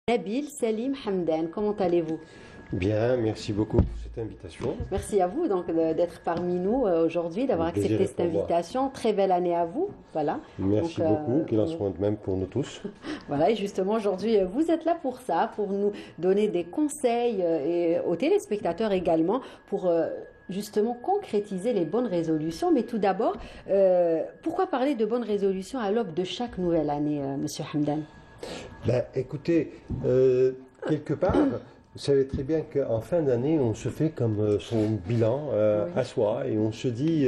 Nabil Salim Hamdan, comment allez-vous? Bien, merci beaucoup pour cette invitation. Merci à vous donc d'être parmi nous aujourd'hui, d'avoir Le plaisir accepté est cette pour moi. invitation. Très belle année à vous. Voilà. Donc, Merci beaucoup, qu'il en soit de même pour nous tous. voilà, et justement aujourd'hui, vous êtes là pour ça, pour nous donner des conseils et aux téléspectateurs également, pour justement concrétiser les bonnes résolutions. Mais tout d'abord, pourquoi parler de bonnes résolutions à l'aube de chaque nouvelle année, Monsieur Hamdan? Ben, écoutez, quelque part, vous savez très bien qu'en fin d'année, on se fait comme son bilan Oui. à soi et on se dit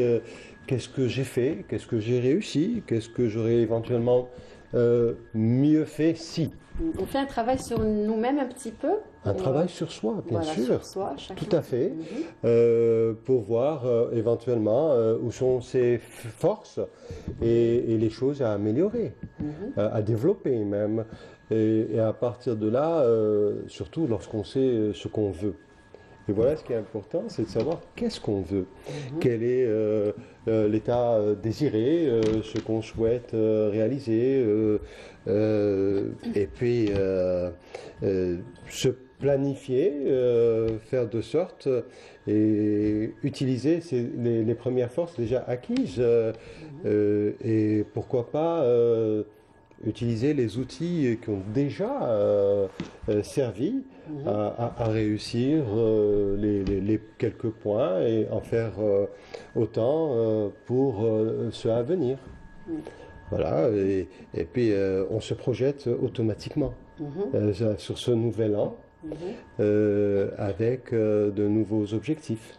qu'est-ce que j'ai fait, qu'est-ce que j'ai réussi, qu'est-ce que j'aurais éventuellement mieux fait si. On fait un travail sur nous-mêmes un petit peu. Un travail sur soi, bien Voilà, sûr. sur soi, chacun. Tout à fait, Mhm. pour voir éventuellement où sont ses forces et les choses à améliorer, Mhm. à développer même. Et à partir de là, surtout lorsqu'on sait ce qu'on veut. Et voilà, ce qui est important, c'est de savoir qu'est-ce qu'on veut, quel est l'état désiré, ce qu'on souhaite réaliser, et puis se planifier, faire de sorte et utiliser les premières forces déjà acquises, et pourquoi pas utiliser les outils qui ont déjà servi à réussir les quelques points et en faire autant pour ceux à venir. Voilà, et puis on se projette automatiquement sur ce nouvel an avec de nouveaux objectifs.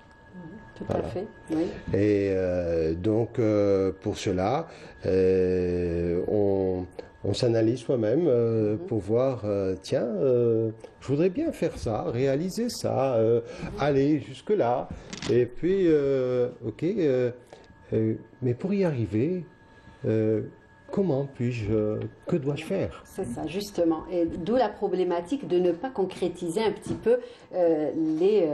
Tout à Voilà. fait, oui. Et donc, pour cela, on s'analyse soi-même pour voir, tiens, je voudrais bien faire ça, réaliser ça, aller jusque-là. Et puis, ok, mais pour y arriver, comment puis-je, que dois-je faire? C'est ça, justement. Et d'où la problématique de ne pas concrétiser un petit peu les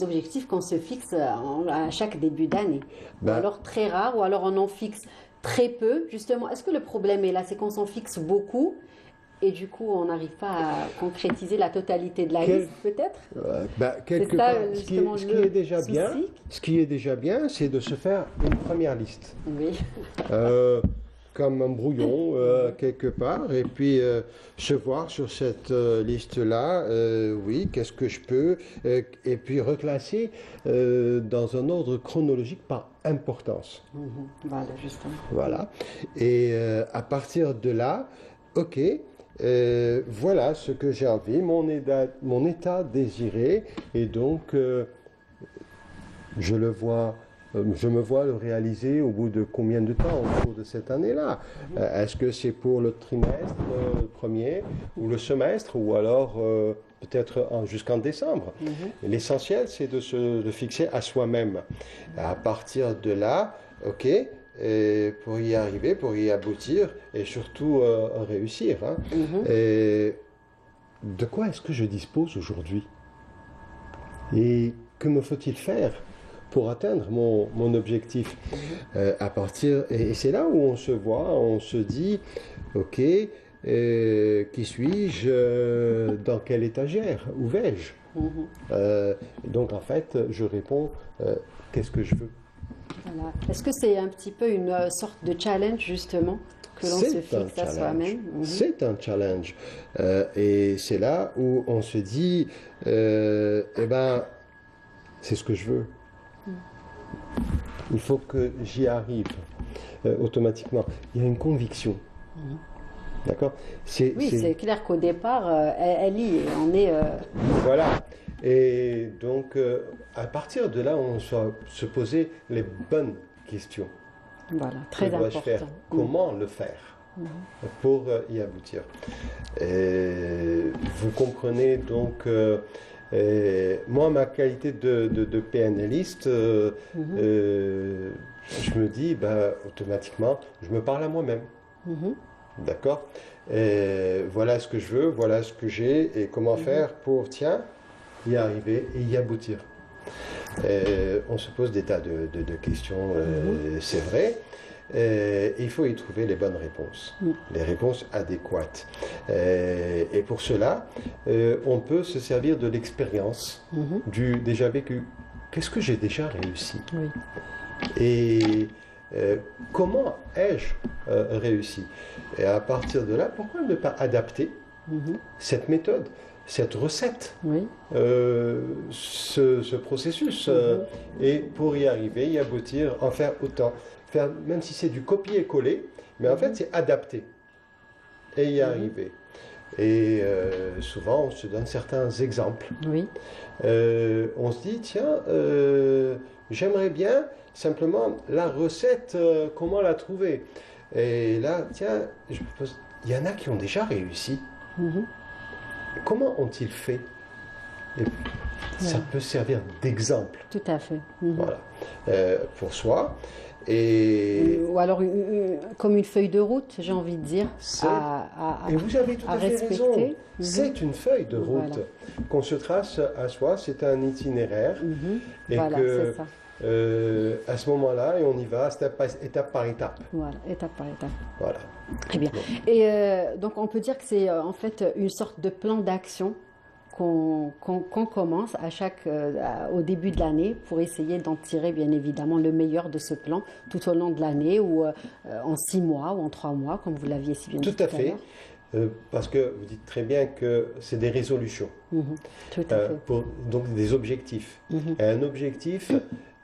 objectifs qu'on se fixe à chaque début d'année. Ou Ben, alors très rare, ou alors on en fixe très peu. Justement, est-ce que le problème est là? C'est qu'on s'en fixe beaucoup et du coup, on n'arrive pas à concrétiser la totalité de la Quel- liste, peut-être? quelque C'est ça, part, justement, ce qui est le déjà bien, souci. ce qui est déjà bien, c'est de se faire une première liste. Oui. euh, comme un brouillon quelque part, et puis se voir sur cette liste-là, oui, qu'est-ce que je peux, et puis reclasser dans un ordre chronologique par importance. Voilà, justement. Voilà. Et à partir de là, ok, voilà ce que j'ai envie, mon état désiré, et donc je le vois, je me vois le réaliser au bout de combien de temps au cours de cette année-là? Est-ce que c'est pour le trimestre premier ou le semestre ou alors peut-être jusqu'en décembre? L'essentiel, c'est de se de fixer à soi-même. À partir de là, ok, pour y arriver, pour y aboutir et surtout réussir, hein. Et de quoi est-ce que je dispose aujourd'hui? Et que me faut-il faire pour atteindre mon objectif? À partir, et c'est là où on se voit, on se dit, ok, qui suis-je, dans quelle étagère, où vais-je? Donc en fait, je réponds, qu'est-ce que je veux? Voilà. Est-ce que c'est un petit peu une sorte de challenge, justement, que l'on se C'est un fixe à challenge. soi-même? C'est un challenge. Et c'est là où on se dit, eh ben, c'est ce que je veux. Il faut que j'y arrive automatiquement. Il y a une conviction. D'accord? Oui, c'est clair qu'au départ, elle y est. On est. Voilà. Et donc, à partir de là, on doit se poser les bonnes questions. Voilà, Que très dois-je faire? important. Comment le faire pour y aboutir? Et vous comprenez donc, moi, ma qualité de PNListe, je me dis, bah, automatiquement, je me parle à moi-même. D'accord? Et voilà ce que je veux, voilà ce que j'ai et comment faire pour, tiens, y arriver et y aboutir. On se pose des tas de questions, c'est vrai. il faut y trouver les bonnes réponses, les réponses adéquates. Et pour cela, on peut se servir de l'expérience, du déjà vécu. Qu'est-ce que j'ai déjà réussi? Oui. Et comment ai-je réussi? Et à partir de là, pourquoi ne pas adapter cette méthode, cette recette, ce processus, et pour y arriver, y aboutir, en faire autant. Faire, même si c'est du copier-coller, mais en fait c'est adapter et y arriver. Et souvent on se donne certains exemples. Oui. On se dit, tiens, j'aimerais bien simplement la recette, comment la trouver? Et là, tiens, je me pose, il y en a qui ont déjà réussi. Comment ont-ils fait? Et ça peut servir d'exemple. Tout à fait. Voilà. Pour soi. Et ou alors comme une feuille de route, j'ai envie de dire, et vous avez tout à fait respecter. raison. C'est une feuille de route qu'on se trace à soi, c'est un itinéraire. Et voilà, que, c'est ça. à ce moment-là, et on y va étape par étape. Voilà, étape par étape. Voilà. Très bien. Et donc on peut dire que c'est en fait une sorte de plan d'action qu'on commence au début de l'année pour essayer d'en tirer bien évidemment le meilleur de ce plan tout au long de l'année ou en 6 mois ou en 3 mois comme vous l'aviez si bien dit tout à fait. Parce que vous dites très bien que c'est des résolutions. Tout à fait. Donc des objectifs. Et un objectif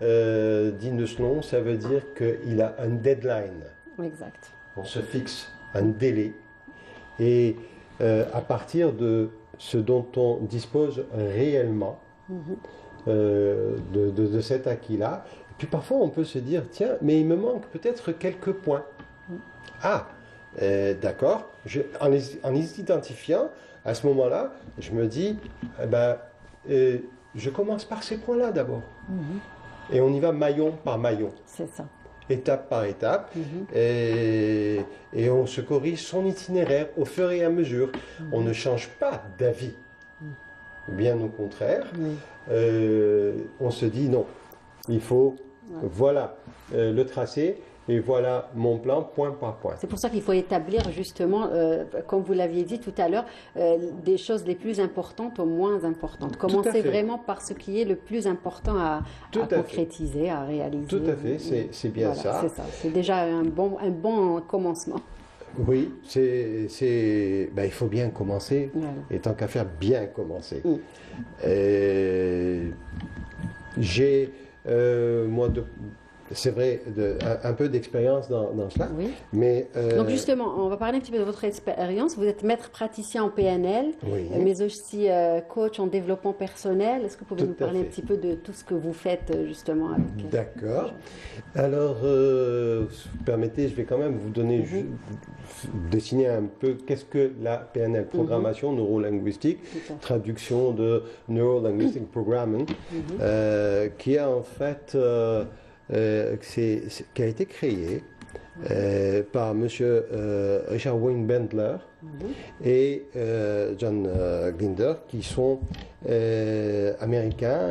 digne de ce nom, ça veut dire qu'il a un deadline. Exact. On se fixe un délai. Et à partir de ce dont on dispose réellement de cet acquis-là. Et puis parfois on peut se dire, tiens, mais il me manque peut-être quelques points. Ah, d'accord, en les identifiant, à ce moment-là, je me dis, je commence par ces points-là d'abord. Et on y va maillon par maillon. C'est ça. Étape par étape, et on se corrige son itinéraire au fur et à mesure. On ne change pas d'avis, bien au contraire. On se dit non, il faut, voilà le tracé, et voilà mon plan, point par point. C'est pour ça qu'il faut établir justement, comme vous l'aviez dit tout à l'heure, des choses les plus importantes aux moins importantes. Commencer vraiment par ce qui est le plus important à concrétiser, à réaliser. Tout à fait, c'est bien ça. C'est ça, c'est déjà un bon commencement. Oui, il faut bien commencer, et tant qu'à faire, bien commencer. J'ai, moi, c'est vrai, un peu d'expérience dans cela. Oui. Mais, donc justement, on va parler un petit peu de votre expérience. Vous êtes maître praticien en PNL, mais aussi coach en développement personnel. Est-ce que vous pouvez nous parler un petit peu de tout ce que vous faites justement avec D'accord. Alors, si vous permettez, je vais quand même vous donner, dessiner un peu qu'est-ce que la PNL, programmation neurolinguistique, traduction de Neuro-Linguistic Programming, qui a en fait... qui a été créé par M. Richard Wayne Bandler et John Grinder, qui sont américains,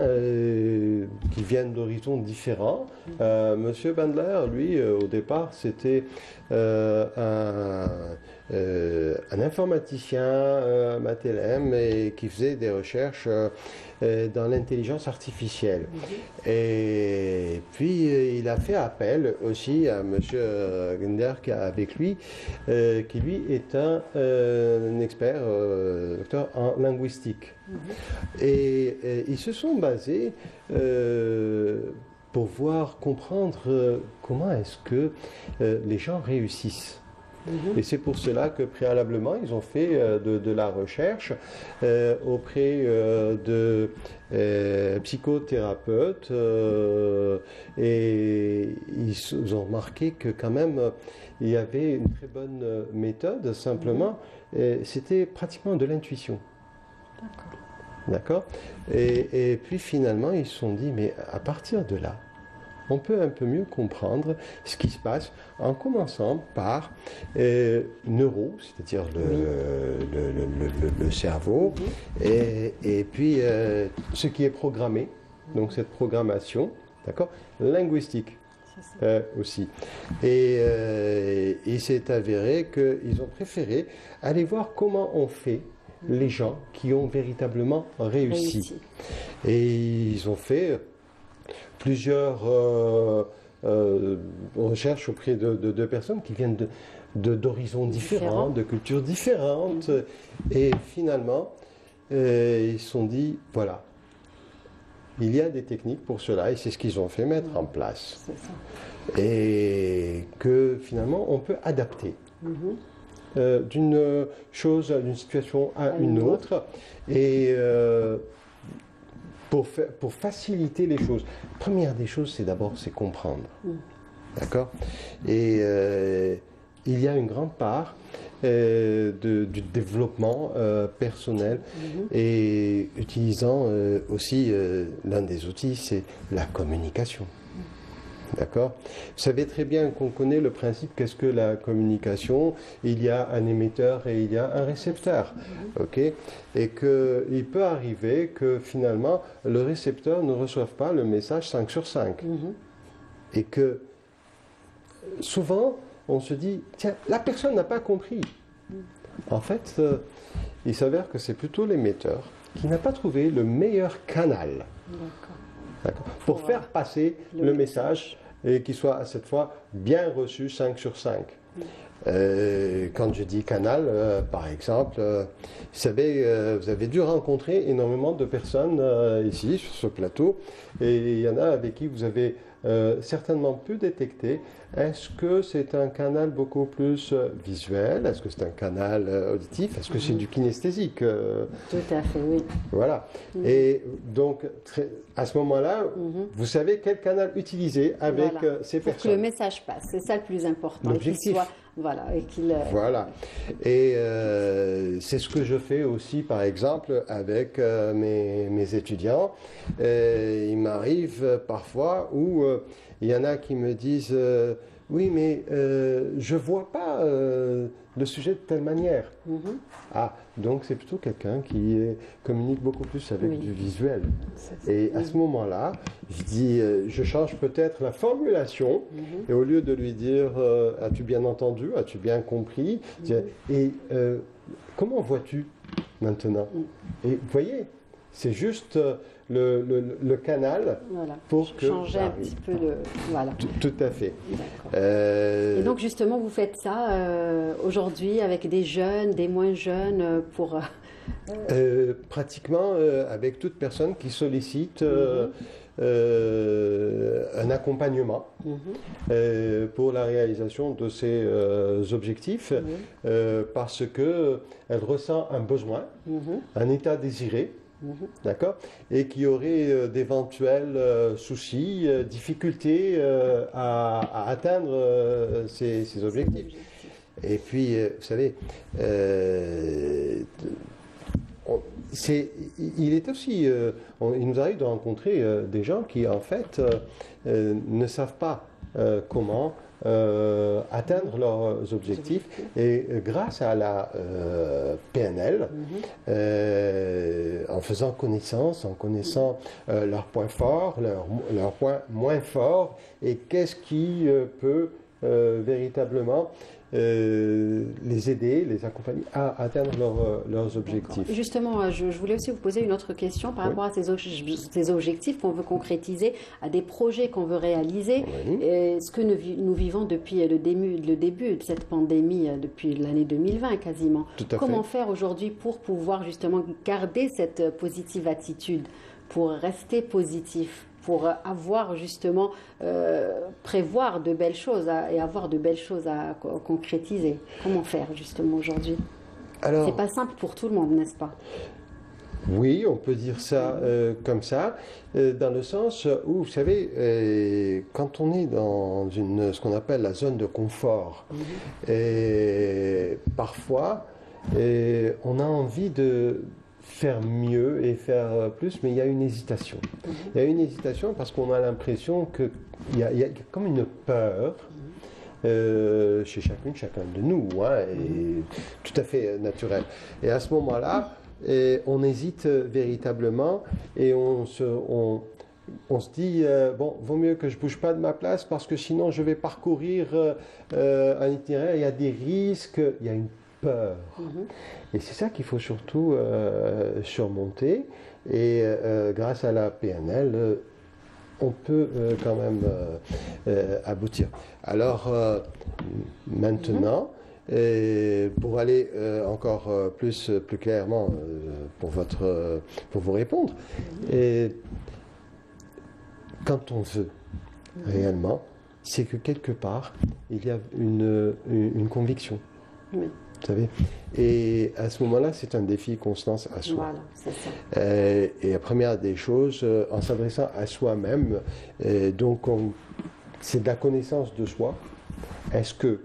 qui viennent d'horizons différents. M. Bandler, lui, au départ, c'était un informaticien Mathelem et qui faisait des recherches dans l'intelligence artificielle. Et puis il a fait appel aussi à M. Grinder avec lui, qui lui est un expert, docteur en linguistique. Et ils se sont basés pour comprendre comment est-ce que les gens réussissent. Et c'est pour cela que préalablement, ils ont fait de la recherche auprès de psychothérapeutes et ils ont remarqué que quand même, il y avait une très bonne méthode, simplement, c'était pratiquement de l'intuition. D'accord. Et puis finalement, ils se sont dit, mais à partir de là, on peut un peu mieux comprendre ce qui se passe en commençant par neuro, c'est-à-dire le cerveau, et puis ce qui est programmé, donc cette programmation, d'accord, linguistique. aussi. Et il s'est avéré qu'ils ont préféré aller voir comment on fait les gens qui ont véritablement réussi. Et ils ont fait plusieurs recherches auprès de personnes qui viennent d'horizons différents, de cultures différentes. Et finalement, ils se sont dit, voilà, il y a des techniques pour cela, et c'est ce qu'ils ont fait mettre en place. Et que finalement, on peut adapter d'une chose, d'une situation à une autre. Et pour faciliter les choses. Première des choses, c'est comprendre. D'accord? Et il y a une grande part du développement personnel et utilisant aussi l'un des outils, c'est la communication. D'accord? Vous savez très bien qu'on connaît le principe, qu'est-ce que la communication? Il y a un émetteur et il y a un récepteur. Ok? Et qu'il peut arriver que finalement, le récepteur ne reçoive pas le message 5 sur 5. Et que souvent, on se dit, tiens, la personne n'a pas compris. En fait, il s'avère que c'est plutôt l'émetteur qui n'a pas trouvé le meilleur canal pour faire passer le message et qu'il soit à cette fois bien reçu 5 sur 5. Quand je dis canal, par exemple, vous savez, vous avez dû rencontrer énormément de personnes ici, sur ce plateau, et il y en a avec qui vous avez certainement pu détecter, est-ce que c'est un canal beaucoup plus visuel, est-ce que c'est un canal auditif, est-ce que c'est du kinesthésique Tout à fait, oui. Voilà. Et donc, à ce moment-là, vous savez quel canal utiliser avec ces personnes. Pour que le message passe, c'est ça le plus important. L'objectif. Voilà. Voilà. Et c'est ce que je fais aussi, par exemple, avec mes étudiants. Il m'arrive parfois où il y en a qui me disent oui, mais je ne vois pas le sujet de telle manière. Ah, donc c'est plutôt quelqu'un qui communique beaucoup plus avec du visuel. Et à ce moment-là, je dis, je change peut-être la formulation, et au lieu de lui dire as-tu bien entendu, as-tu bien compris, et comment vois-tu maintenant? Et vous voyez, c'est juste le canal pour changer un petit peu le... Voilà. Tout à fait. Et donc justement, vous faites ça aujourd'hui avec des jeunes, des moins jeunes pour... Pratiquement avec toute personne qui sollicite un accompagnement pour la réalisation de ses objectifs parce qu'elle ressent un besoin, un état désiré. D'accord? Et qui aurait d'éventuels soucis, difficultés à atteindre ces objectifs. Et puis, vous savez, il est aussi, il nous arrive de rencontrer des gens qui, en fait, ne savent pas comment atteindre leurs objectifs. Et grâce à la PNL, en faisant connaissance, en connaissant leurs points forts, leurs points moins forts, et qu'est-ce qui peut véritablement les aider, les accompagner à atteindre leurs objectifs. Justement, je voulais aussi vous poser une autre question par rapport à ces objectifs qu'on veut concrétiser, à des projets qu'on veut réaliser. Ce que nous vivons depuis le début de cette pandémie, depuis l'année 2020 quasiment. Comment faire aujourd'hui pour pouvoir justement garder cette positive attitude, pour rester positif, pour avoir justement, prévoir de belles choses et avoir de belles choses à concrétiser. Comment faire justement aujourd'hui? C'est pas simple pour tout le monde, n'est-ce pas? Oui, on peut dire ça comme ça, dans le sens où, vous savez, quand on est dans ce qu'on appelle la zone de confort, parfois, on a envie de faire mieux et faire plus, mais il y a une hésitation. Il y a une hésitation parce qu'on a l'impression qu'il y a comme une peur chez chacun de nous, et tout à fait naturel. Et à ce moment-là, on hésite véritablement et on se dit, bon, vaut mieux que je bouge pas de ma place parce que sinon je vais parcourir un itinéraire, il y a des risques, il y a une peur. Et c'est ça qu'il faut surtout surmonter. Et grâce à la PNL, on peut quand même aboutir. Alors maintenant, pour aller encore plus clairement pour vous répondre, quand on veut réellement, c'est que quelque part, il y a une conviction. Oui. Vous savez, et à ce moment-là, c'est un défi qu'on se lance à soi. Voilà, c'est ça. Et la première des choses, en s'adressant à soi-même, donc c'est de la connaissance de soi. Est-ce que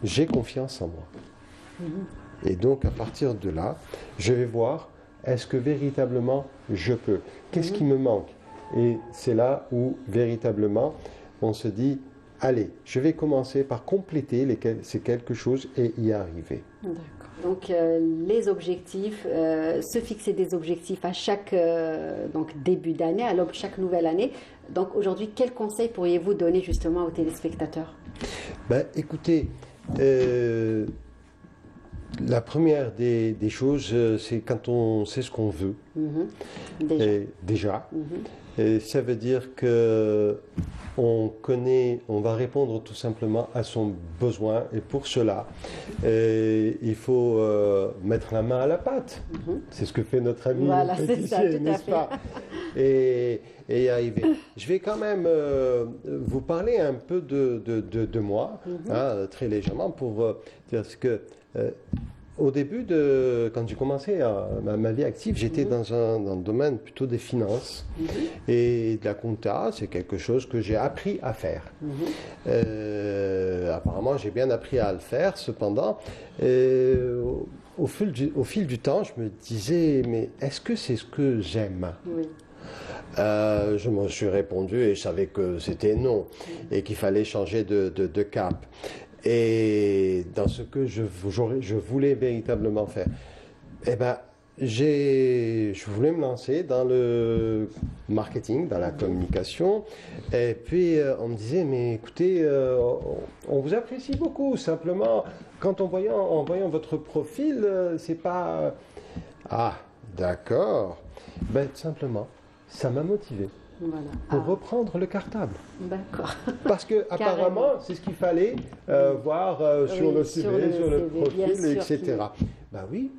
j'ai confiance en moi? Et donc, à partir de là, je vais voir, est-ce que véritablement je peux? Qu'est-ce qui me manque? Et c'est là où, véritablement, on se dit, allez, je vais commencer par compléter ces quelque chose et y arriver. D'accord. Donc, les objectifs, se fixer des objectifs à chaque donc début d'année, à chaque nouvelle année. Donc, aujourd'hui, quels conseils pourriez-vous donner justement aux téléspectateurs? Ben, écoutez, la première des choses, c'est quand on sait ce qu'on veut. Déjà. Et ça veut dire que on va répondre tout simplement à son besoin. Et pour cela, il faut mettre la main à la pâte. C'est ce que fait notre ami voilà, le pâtissier, n'est-ce pas? Et y arriver. Je vais quand même vous parler un peu de moi, très légèrement, pour dire ce que... au début, quand j'ai commencé ma vie active, j'étais dans le domaine plutôt des finances et de la compta. C'est quelque chose que j'ai appris à faire. Apparemment, j'ai bien appris à le faire. Cependant, au fil du temps, je me disais, mais est-ce que c'est ce que j'aime? Je me suis répondu et je savais que c'était non et qu'il fallait changer de cap. Et dans ce que je voulais véritablement faire, eh ben, je voulais me lancer dans le marketing, dans la communication. Et puis, on me disait, mais écoutez, on vous apprécie beaucoup. Simplement, quand en voyant votre profil, c'est pas... Ah, d'accord. Ben, tout simplement, ça m'a motivé. Voilà. Pour reprendre le cartable. D'accord. Parce que apparemment, c'est ce qu'il fallait voir sur le CV, sur le profil, etc. Ben oui,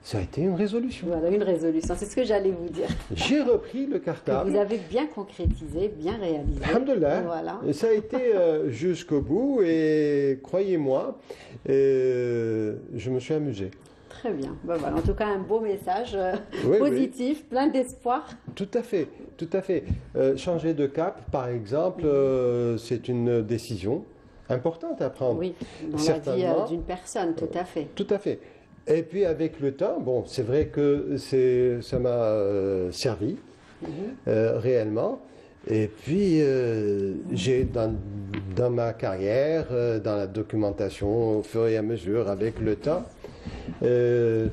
ça a été une résolution. Voilà, une résolution. C'est ce que j'allais vous dire. J'ai repris le cartable. Que vous avez bien concrétisé, bien réalisé. Alhamdoulilah. Voilà. Et ça a été jusqu'au bout et croyez-moi, je me suis amusé. Très bien. Ben voilà. En tout cas, un beau message Oui, positif, plein d'espoir. Tout à fait, tout à fait. Changer de cap, par exemple, c'est une décision importante à prendre. Oui, dans la vie d'une personne, tout à fait. Tout à fait. Et puis avec le temps, bon, c'est vrai que ça m'a servi réellement. Et puis j'ai dans ma carrière, dans la documentation, au fur et à mesure, avec le temps, j'ai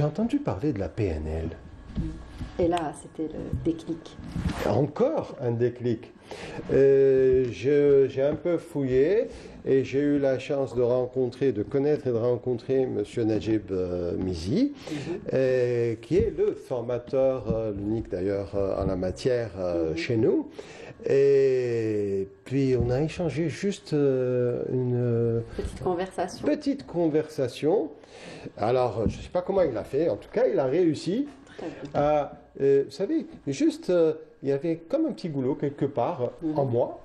entendu parler de la PNL. Et là, c'était le déclic. Encore un déclic. J'ai un peu fouillé et j'ai eu la chance de connaître et de rencontrer M. Najib Mizi, qui est le formateur, l'unique d'ailleurs en la matière chez nous. Et puis on a échangé juste une petite conversation. Alors, je ne sais pas comment il a fait, en tout cas, il a réussi à... vous savez, juste, il y avait comme un petit goulot quelque part en moi,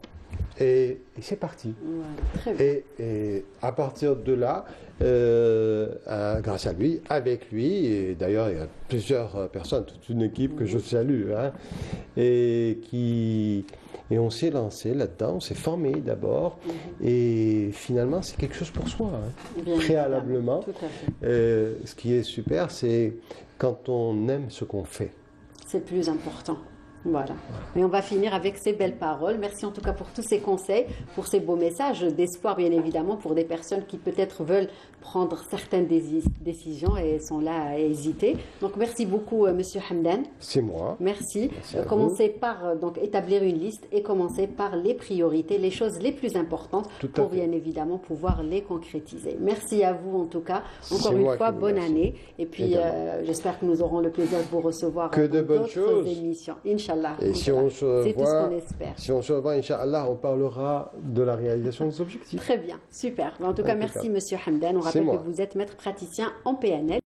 et c'est parti. Ouais, très bien. Et à partir de là, grâce à lui, avec lui, et d'ailleurs il y a plusieurs personnes, toute une équipe que je salue, et on s'est lancé là-dedans, on s'est formé d'abord, et finalement c'est quelque chose pour soi, préalablement. Tout à fait. Ce qui est super, c'est quand on aime ce qu'on fait. C'est le plus important. Voilà. Et on va finir avec ces belles paroles. Merci en tout cas pour tous ces conseils, pour ces beaux messages d'espoir, bien évidemment, pour des personnes qui peut-être veulent prendre certaines décisions et sont là à hésiter. Donc, merci beaucoup, Monsieur Hamdan. C'est moi. Merci. Merci à vous. Commencez par donc établir une liste et commencer par les priorités, les choses les plus importantes Tout à pour fait. bien évidemment pouvoir les concrétiser. Merci à vous en tout cas. Encore C'est une moi fois, qui vous bonne remercie. année. Et puis, Également. j'espère que nous aurons le plaisir de vous recevoir Que de dans bonnes d'autres choses. émissions. Inch'Allah. Et si on se C'est tout ce voit, qu'on espère. si on se voit, Inch'Allah, on parlera de la réalisation des objectifs. Très bien, super. En tout cas, merci Monsieur Hamdan. On rappelle moi. que vous êtes maître praticien en PNL.